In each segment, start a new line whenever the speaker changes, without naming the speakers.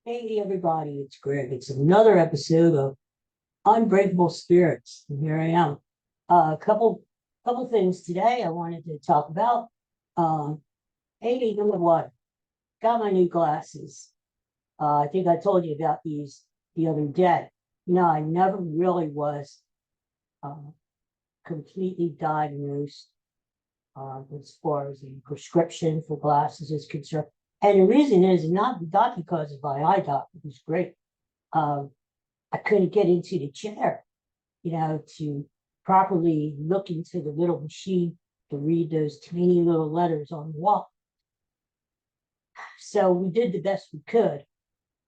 Hey everybody, it's Greg. It's another episode of Unbreakable Spirits. And here I am. A couple things today I wanted to talk about. Um, number one, got my new glasses. I think I told you about these the other day. I never really was uh, completely diagnosed as far as the prescription for glasses is concerned. And the reason is not because of my eye doctor, who's great. Um, I couldn't get into the chair, to properly look into the little machine to read those tiny little letters on the wall. So we did the best we could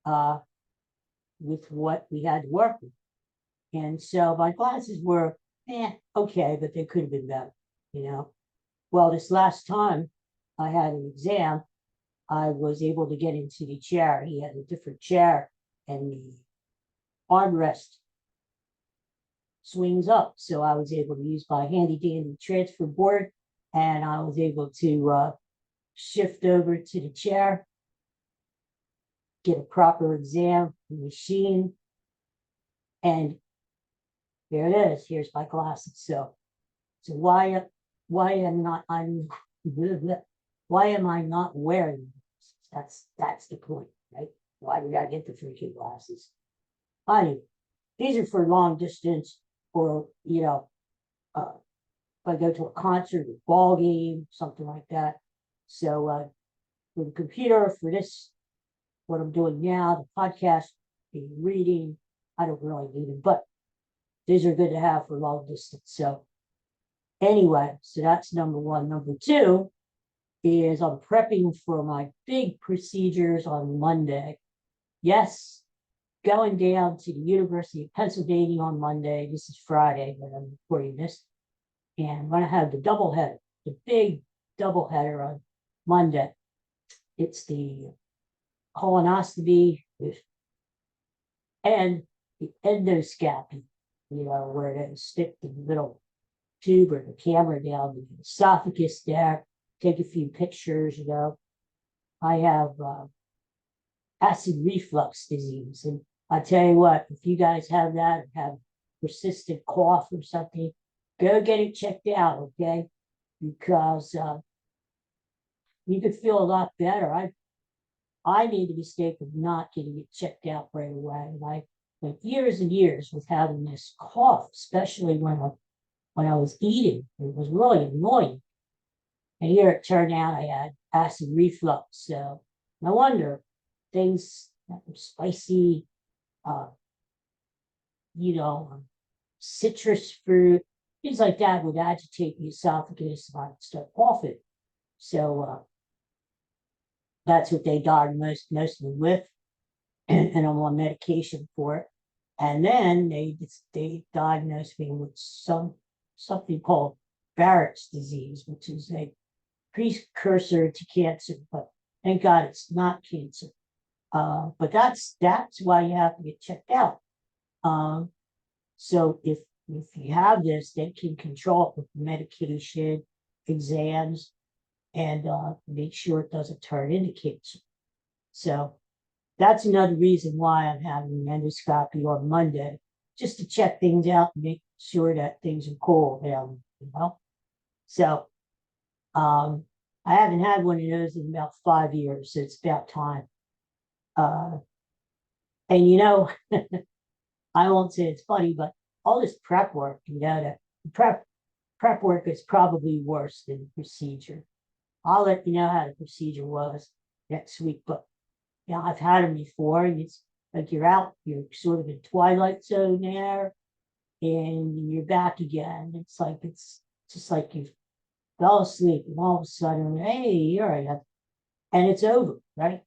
uh, with what we had to work with. And so my glasses were, okay, but they could have been better, you know. Well, this last time I had an exam, I was able to get into the chair. He had a different chair, and the armrest swings up. So I was able to use my handy dandy transfer board, and I was able to shift over to the chair, get a proper exam, the machine, and there it is. Here's my glasses. So why am not I'm why am I not wearing them? That's the point, right? Why did I get the freaking glasses? I These are for long distance, or if I go to a concert, a ball game, something like that. So for the computer, for this, what I'm doing now, the podcast, the reading, I don't really need them, but these are good to have for long distance. So anyway, so that's number one. Number two is I'm prepping for my big procedures on Monday. Yes, going down to the University of Pennsylvania on Monday. This is Friday when I'm recording this. And I'm going to have the doubleheader, the big doubleheader on Monday. It's the colonoscopy and the endoscopy, where they stick the little tube or the camera down the esophagus there, take a few pictures. I have acid reflux disease. And I tell you what, if you guys have that or have persistent cough or something, go get it checked out, okay? Because you could feel a lot better. I made the mistake of not getting it checked out right away. And I went years and years with having this cough, especially when I was eating. It was really annoying. And here it turned out I had acid reflux. So no wonder things that were spicy, uh, you know, citrus fruit, things like that would agitate the esophagus and I'd start coughing. So that's what they diagnosed me with, and I'm on medication for it. And then they diagnosed me with something called Barrett's disease, which is a precursor to cancer. But thank God it's not cancer. But that's why you have to get checked out. So if you have this, they can control it with medication, exams, and make sure it doesn't turn into cancer. So that's another reason why I'm having an endoscopy on Monday, just to check things out and make sure that things are cool around. So I haven't had one of those in about 5 years, so it's about time. And I won't say it's funny, but all this prep work, the prep work is probably worse than the procedure. I'll let you know how the procedure was next week, but I've had them before, and it's like you're sort of in twilight zone there, and you're back again. It's just like you fell asleep, and all of a sudden, hey, you're right, and it's over, right?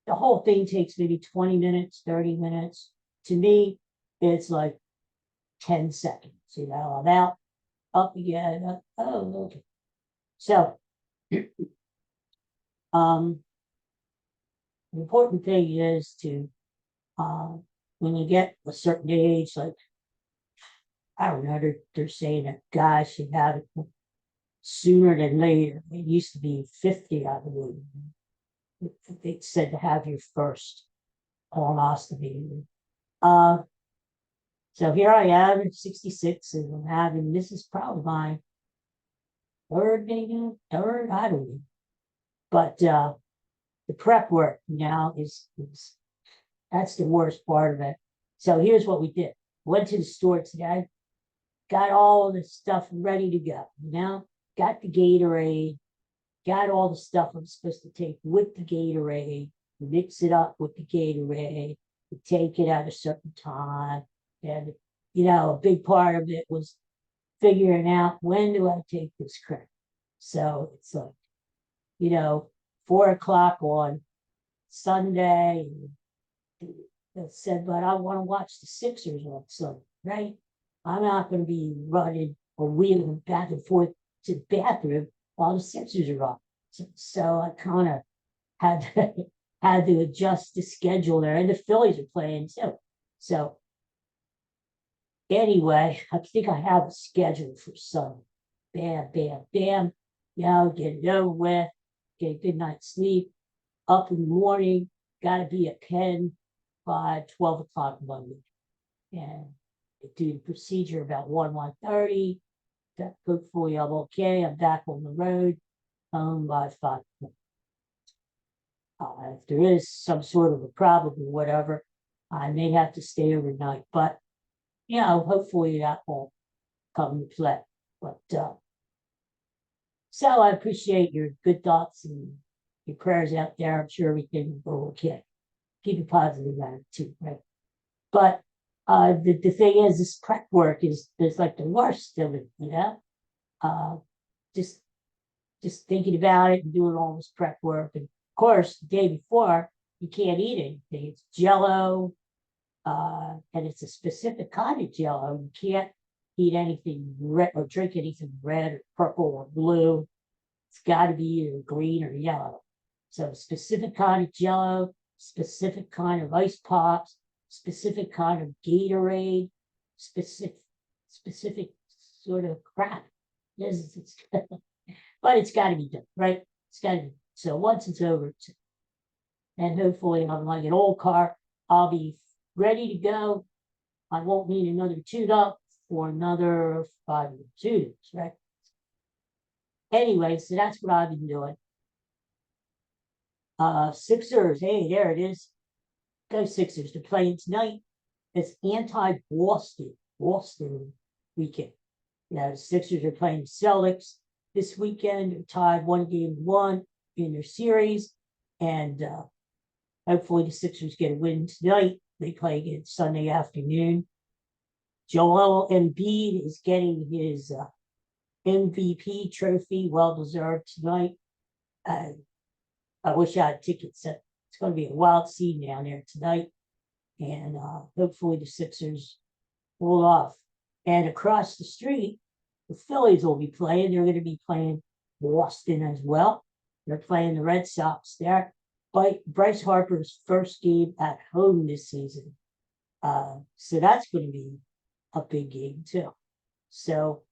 The whole thing takes maybe 20 minutes, 30 minutes. To me, it's like 10 seconds. I'm out, up again. Oh, okay. So, the important thing is to, when you get a certain age, like, I don't know, they're saying that guys should have it sooner than later. It used to be 50, I believe. They said to have your first. colonoscopy. Uh, so here I am at 66, and I'm having, this is probably my third, maybe third, I don't know. But the prep work now is that's the worst part of it. So here's what we did. Went to the store today, got all the stuff ready to go, got the Gatorade, got all the stuff I'm supposed to take with the Gatorade, mix it up with the Gatorade, take it at a certain time. And, a big part of it was figuring out when do I take this crap. So it's like, 4 o'clock on Sunday. That said, but I want to watch the Sixers on Sunday, right? I'm not going to be running or wheeling back and forth to the bathroom while the Sixers are on. So I kind of had to, had to adjust the schedule there, and the Phillies are playing too. So anyway, I think I have a schedule for Sunday. Bam, bam, bam. Get it over with, get a good night's sleep, up in the morning, got to be at Penn by 12 o'clock Monday. And I do the procedure about 1:30. Hopefully I'm okay. I'm back on the road by 5. If there is some sort of a problem or whatever, I may have to stay overnight. But, hopefully that won't come to play. But so I appreciate your good thoughts and your prayers out there. I'm sure everything will go okay. Keep a positive attitude, right? But the thing is, this prep work is like the worst of it, uh, just thinking about it and doing all this prep work. And of course, the day before, you can't eat anything. It's Jello, and it's a specific kind of Jello. You can't eat anything red or drink anything red or purple or blue. It's got to be either green or yellow. So specific kind of Jello, specific kind of ice pops, specific kind of Gatorade, specific sort of crap. But it's got to be done, right? It's got to be. So once it's over, and hopefully I'm like an old car, I'll be ready to go. I won't need another tune up for another 5 or 2 years, right? Anyway, so that's what I've been doing. Sixers, hey, there it is. Go Sixers. They're playing tonight. It's anti-Boston weekend. The Sixers are playing the Celtics this weekend. They're tied 1-1 in their series. And hopefully the Sixers get a win tonight. They play again Sunday afternoon. Joel Embiid is getting his MVP trophy, well-deserved tonight. I wish I had tickets. It's going to be a wild scene down there tonight. And hopefully the Sixers pull off. And across the street, the Phillies will be playing. They're going to be playing Boston as well. They're playing the Red Sox there. But Bryce Harper's first game at home this season. So that's going to be a big game too. So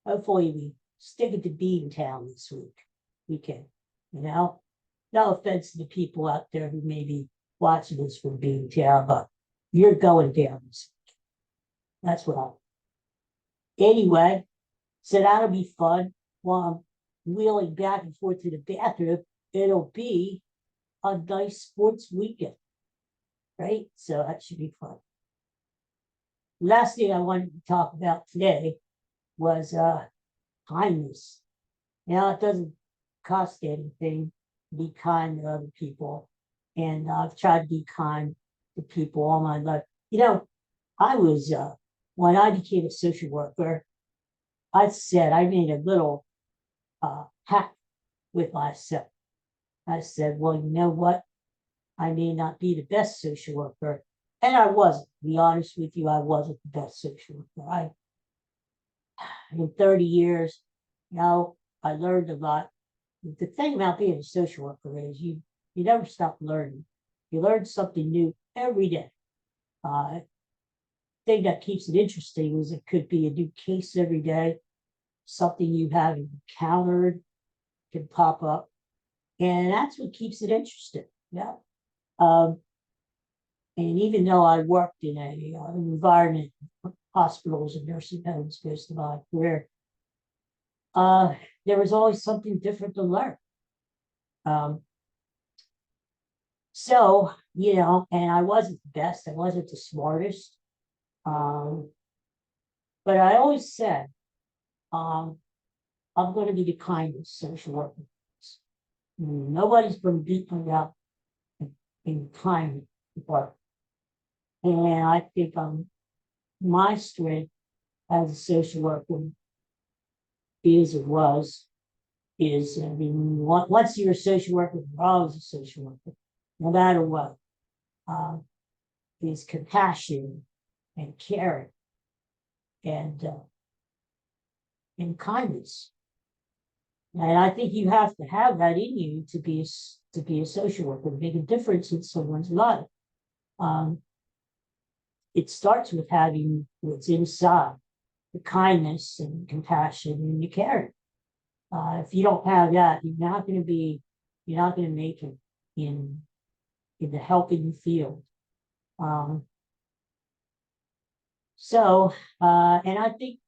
hopefully we stick it to Beantown this weekend. No offense to the people out there who may be watching this from Beantown, but you're going down this weekend. That's what I'm. Anyway, so that'll be fun. While I'm wheeling back and forth to the bathroom, it'll be a nice sports weekend, right? So that should be fun. Last thing I wanted to talk about today was kindness. It doesn't cost anything to be kind to other people. And I've tried to be kind to people all my life. I was, when I became a social worker, I made a little pact with myself. I said, well, you know what? I may not be the best social worker. And I wasn't. To be honest with you, I wasn't the best social worker. In 30 years, I learned a lot. The thing about being a social worker is you never stop learning. You learn something new every day. Thing that keeps it interesting is it could be a new case every day. Something you haven't encountered can pop up. And that's what keeps it interesting. Yeah. And even though I worked in an environment, hospitals and nursing homes most of my career, uh, there was always something different to learn. Um, so, and I wasn't the best, I wasn't the smartest. Um, but I always said, um, I'm going to be the kindest social worker. Nobody's been beaten up in kindness before. And I think my strength as a social worker is or was is, I mean, once you're a social worker, you're always a social worker, no matter what, is compassion and caring and kindness. And I think you have to have that in you to be a social worker, to make a difference in someone's life. Um, it starts with having what's inside, the kindness and compassion and the caring. If you don't have that, you're not going to make it in the helping field. Um, and I think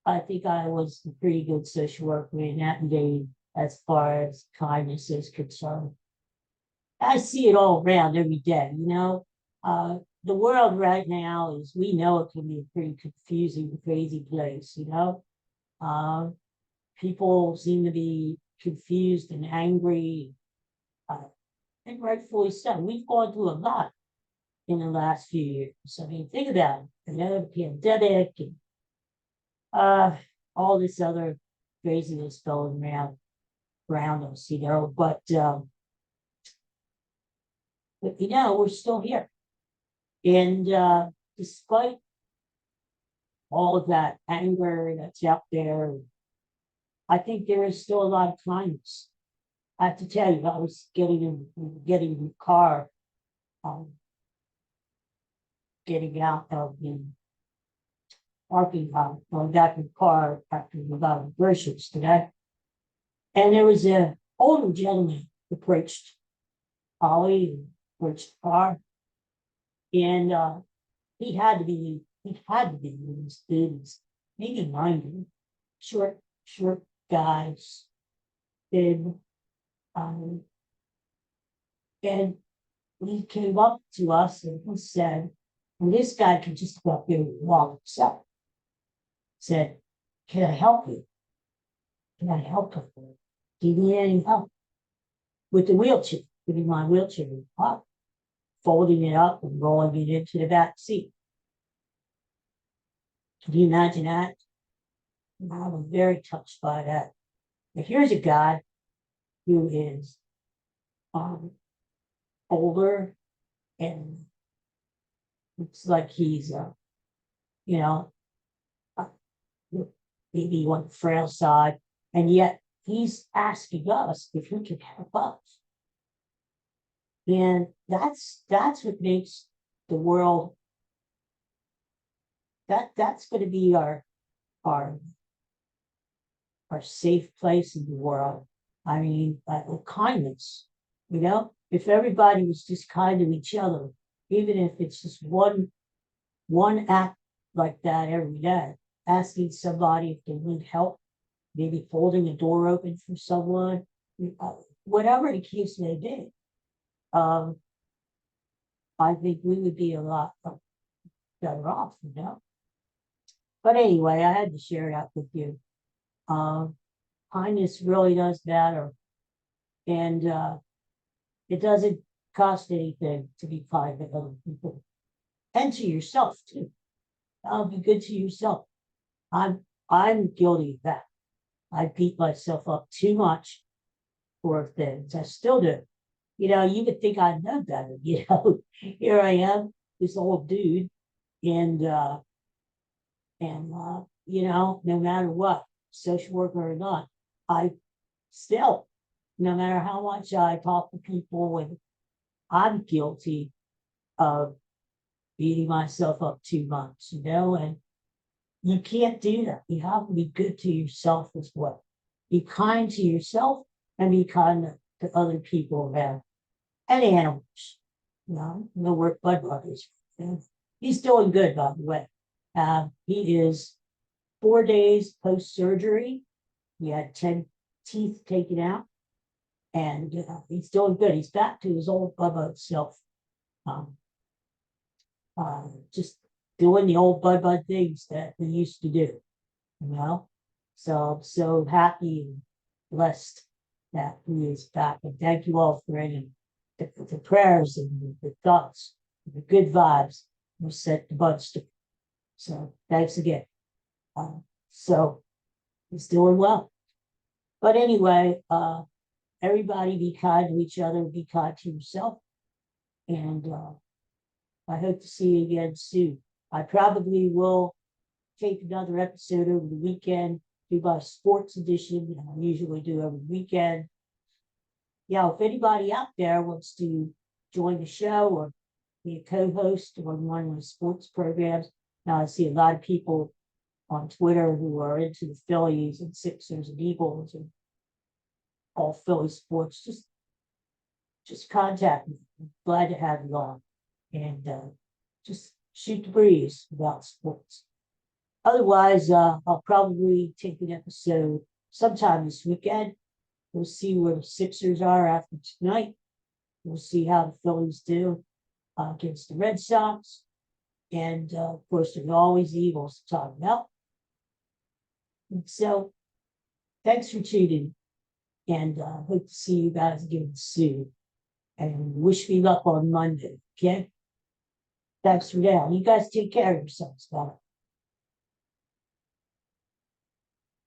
I was a pretty good social worker in that day as far as kindness is concerned. I see it all around every day, the world right now is, we know it can be a pretty confusing, crazy place, Um, people seem to be confused and angry, uh, and rightfully so. We've gone through a lot in the last few years. I mean, think about it, the pandemic and uh, all this other craziness going around us, but we're still here. And despite all of that anger that's out there, I think there is still a lot of kindness. I have to tell you, I was getting in the car, um, getting out of the parking lot, going back in the car after we got the groceries today. And there was an older gentleman approached Ollie, approached the car, and he had to be in his thirties, maybe 90, short guys, thin, um, and he came up to us and he said, and this guy could just go up there and walk himself, said, "Can I help you? Can I help you? Do you need any help with the wheelchair?" Giving my wheelchair, folding it up and rolling it into the back seat. Can you imagine that? I was very touched by that. Now, here's a guy who is older, and it's like he's, you know, uh, maybe on the frail side, and yet he's asking us if he can help us. And that's what makes the world, that's going to be our our safe place in the world. I mean, kindness, if everybody was just kind to each other, even if it's just one act like that every day, asking somebody if they need help, maybe holding a door open for someone, uh, whatever the case may be, um, I think we would be a lot better off. But anyway, I had to share that with you. Um, Kindness really does matter, and it doesn't cost anything to be kind to other people and to yourself too. Be good to yourself. I'm guilty of that. I beat myself up too much for things. I still do. You would think I know better. Here I am, this old dude, and no matter what, social worker or not, I still, no matter how much I talk to people, and I'm guilty of beating myself up too much, and you can't do that. You have to be good to yourself as well. Be kind to yourself and be kind to other people around, and animals. No work Bud Brothers. He's doing good, by the way. He is 4 days post surgery. He had 10 teeth taken out, and he's doing good. He's back to his old Bubba self. Um, just doing the old Bud things that we used to do, you know. So I'm so happy and blessed that he is back. And thank you all for any the prayers and the thoughts, the good vibes we sent to Budster. So thanks again. So he's doing well. But anyway, everybody be kind to each other, be kind to yourself. And I hope to see you again soon. I probably will take another episode over the weekend, do my sports edition. I usually do every weekend. Yeah, if anybody out there wants to join the show or be a co-host on one of the sports programs, now I see a lot of people on Twitter who are into the Phillies and Sixers and Eagles and all Philly sports. Just contact me. I'm glad to have you on, and just shoot the breeze about sports. Otherwise, I'll probably take an episode sometime this weekend. We'll see where the Sixers are after tonight. We'll see how the Phillies do against the Red Sox. And of course, there's always the Eagles to talk about. And so, thanks for tuning. And hope to see you guys again soon. And wish me luck on Monday. Okay? Thanks for now. You guys take care of yourselves. Bye.